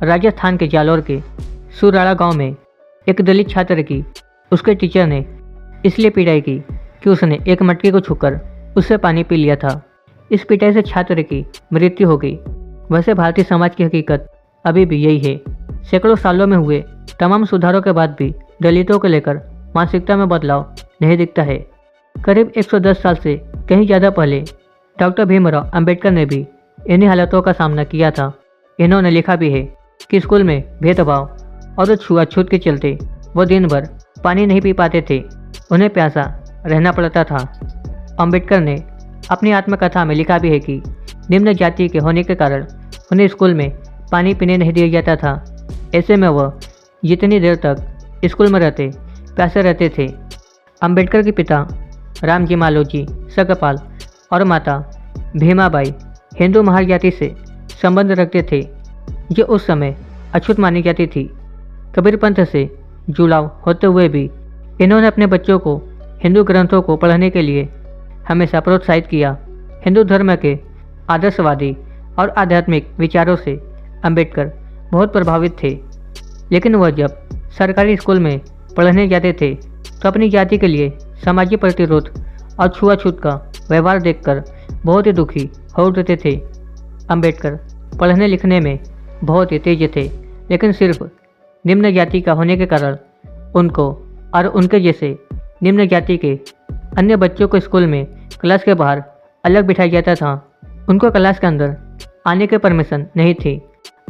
राजस्थान के जालौर के सुराड़ा गांव में एक दलित छात्र की उसके टीचर ने इसलिए पिटाई की कि उसने एक मटके को छूकर उससे पानी पी लिया था। इस पिटाई से छात्र की मृत्यु हो गई। वैसे भारतीय समाज की हकीकत अभी भी यही है। सैकड़ों सालों में हुए तमाम सुधारों के बाद भी दलितों को लेकर मानसिकता में बदलाव नहीं दिखता है। करीब 110 साल से कहीं ज़्यादा पहले डॉक्टर भीमराव अंबेडकर ने भी इन्हीं हालातों का सामना किया था। इन्होंने लिखा भी है कि स्कूल में भेदभाव और छुआछूत के चलते वो दिन भर पानी नहीं पी पाते थे, उन्हें प्यासा रहना पड़ता था। अंबेडकर ने अपनी आत्मकथा में लिखा भी है कि निम्न जाति के होने के कारण उन्हें स्कूल में पानी पीने नहीं दिया जाता था। ऐसे में वह जितनी देर तक स्कूल में रहते प्यासे रहते थे। अंबेडकर के पिता रामजी मालोजी सकपाल और माता भीमाबाई हिंदू महार जाति से संबंध रखते थे, जो उस समय अछूत मानी जाती थी। कबीर पंथ से जुड़ाव होते हुए भी इन्होंने अपने बच्चों को हिंदू ग्रंथों को पढ़ने के लिए हमेशा प्रोत्साहित किया। हिंदू धर्म के आदर्शवादी और आध्यात्मिक विचारों से अंबेडकर बहुत प्रभावित थे, लेकिन वह जब सरकारी स्कूल में पढ़ने जाते थे तो अपनी जाति के लिए सामाजिक प्रतिरोध और छुआछूत का व्यवहार देखकर बहुत ही दुखी हो उठते थे। अंबेडकर पढ़ने लिखने में बहुत ही तेज थे, लेकिन सिर्फ निम्न जाति का होने के कारण उनको और उनके जैसे निम्न जाति के अन्य बच्चों को स्कूल में क्लास के बाहर अलग बिठाया जाता था। उनको क्लास के अंदर आने की परमिशन नहीं थी।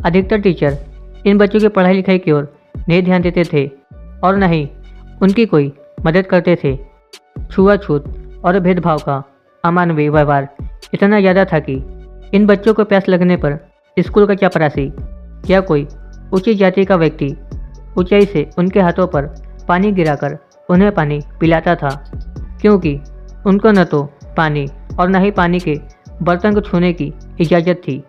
अधिकतर टीचर इन बच्चों की पढ़ाई लिखाई की ओर नहीं ध्यान देते थे और न ही उनकी कोई मदद करते थे। छुआछूत और भेदभाव का अमानवीय व्यवहार इतना ज़्यादा था कि इन बच्चों को प्यास लगने पर स्कूल का चपरासी या कोई ऊंची जाति का व्यक्ति ऊंचाई से उनके हाथों पर पानी गिराकर उन्हें पानी पिलाता था, क्योंकि उनको न तो पानी और न ही पानी के बर्तन को छूने की इजाज़त थी।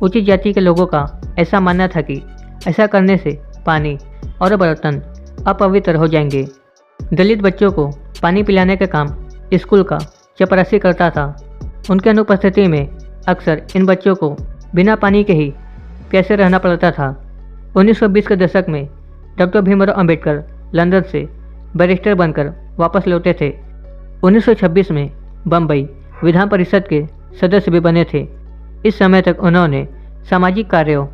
ऊंची जाति के लोगों का ऐसा मानना था कि ऐसा करने से पानी और बर्तन अपवित्र हो जाएंगे। दलित बच्चों को पानी पिलाने का काम स्कूल का चपरासी करता था। उनके अनुपस्थिति में अक्सर इन बच्चों को बिना पानी के ही प्यासे रहना पड़ता था। 1920 के दशक में डॉक्टर भीमराव अंबेडकर लंदन से बैरिस्टर बनकर वापस लौटे थे। 1926 में बम्बई विधान परिषद के सदस्य भी बने थे। इस समय तक उन्होंने सामाजिक कार्यों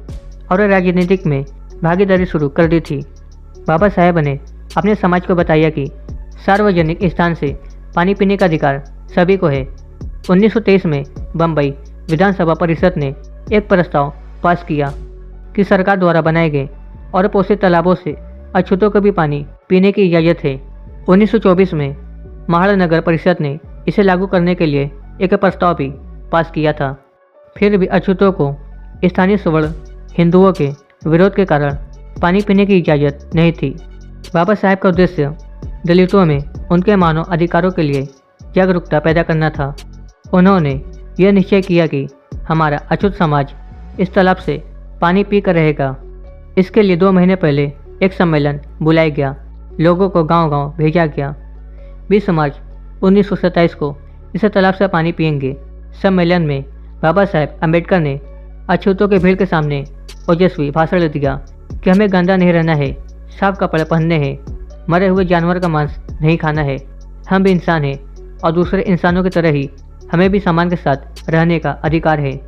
और राजनीतिक में भागीदारी शुरू कर दी थी। बाबा साहेब ने अपने समाज को बताया कि सार्वजनिक स्थान से पानी पीने का अधिकार सभी को है। 1923 में बम्बई विधानसभा परिषद ने एक प्रस्ताव पास किया कि सरकार द्वारा बनाए गए और पोषित तालाबों से अछूतों को भी पानी पीने की इजाज़त है। 1924 में महाड़ नगर परिषद ने इसे लागू करने के लिए एक प्रस्ताव भी पास किया था। फिर भी अछूतों को स्थानीय सवर्ण हिंदुओं के विरोध के कारण पानी पीने की इजाज़त नहीं थी। बाबा साहेब का उद्देश्य दलितों में उनके मानव अधिकारों के लिए जागरूकता पैदा करना था। उन्होंने यह निश्चय किया कि हमारा अछूत समाज इस तालाब से पानी पी कर रहेगा। इसके लिए 2 महीने पहले एक सम्मेलन बुलाया गया। लोगों को गांव-गांव भेजा गया। 20 मार्च 1927 को इस तालाब से पानी पिएंगे। सम्मेलन में बाबा साहेब अंबेडकर ने अछूतों के भीड़ के सामने ओजस्वी भाषण दिया कि हमें गंदा नहीं रहना है, साफ कपड़े पहनने हैं, मरे हुए जानवर का मांस नहीं खाना है। हम भी इंसान हैं और दूसरे इंसानों की तरह ही हमें भी सम्मान के साथ रहने का अधिकार है।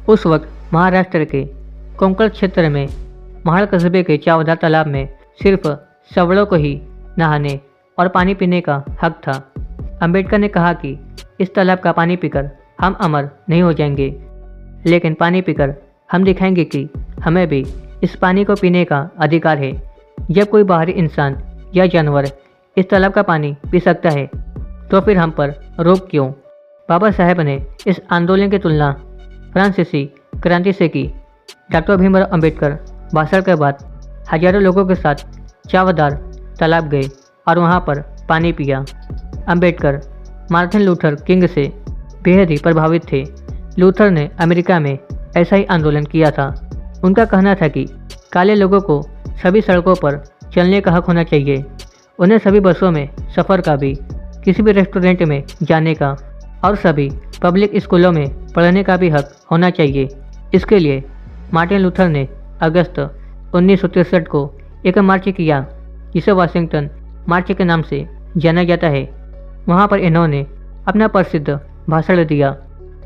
उस वक्त महाराष्ट्र के कोंकण क्षेत्र में महाड़ कस्बे के चावदार तालाब में सिर्फ सवर्णों को ही नहाने और पानी पीने का हक था। अंबेडकर ने कहा कि इस तालाब का पानी पीकर हम अमर नहीं हो जाएंगे, लेकिन पानी पीकर हम दिखाएंगे कि हमें भी इस पानी को पीने का अधिकार है। जब कोई बाहरी इंसान या जानवर इस तालाब का पानी पी सकता है तो फिर हम पर रोक क्यों? बाबा साहेब ने इस आंदोलन की तुलना फ्रांसीसी क्रांति से की। डॉक्टर भीमराव अंबेडकर भाषण के बाद हजारों लोगों के साथ चावदार तालाब गए और वहां पर पानी पिया। अंबेडकर मार्टिन लूथर किंग से बेहद ही प्रभावित थे। लूथर ने अमेरिका में ऐसा ही आंदोलन किया था। उनका कहना था कि काले लोगों को सभी सड़कों पर चलने का हक होना चाहिए, उन्हें सभी बसों में सफ़र का भी, किसी भी रेस्टोरेंट में जाने का और सभी पब्लिक स्कूलों में पढ़ने का भी हक होना चाहिए। इसके लिए मार्टिन लूथर ने अगस्त 1963 को एक मार्च किया जिसे वाशिंगटन मार्च के नाम से जाना जाता है। वहाँ पर इन्होंने अपना प्रसिद्ध भाषण दिया।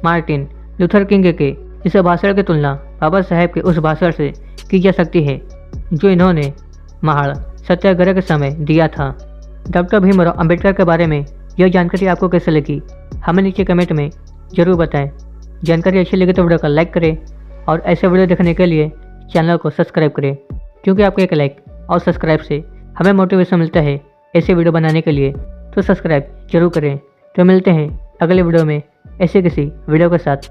मार्टिन लूथर किंग के इस भाषण की तुलना बाबा साहेब के उस भाषण से की जा सकती है जो इन्होंने महाड़ सत्याग्रह के समय दिया था। डॉक्टर भीमराव अंबेडकर के बारे में यह जानकारी आपको कैसे लगी हमें नीचे कमेंट में ज़रूर बताएं। जानकारी अच्छी लगी तो वीडियो को लाइक करें और ऐसे वीडियो देखने के लिए चैनल को सब्सक्राइब करें, क्योंकि आपके एक लाइक और सब्सक्राइब से हमें मोटिवेशन मिलता है ऐसे वीडियो बनाने के लिए। तो सब्सक्राइब जरूर करें। तो मिलते हैं अगले वीडियो में ऐसे किसी वीडियो के साथ।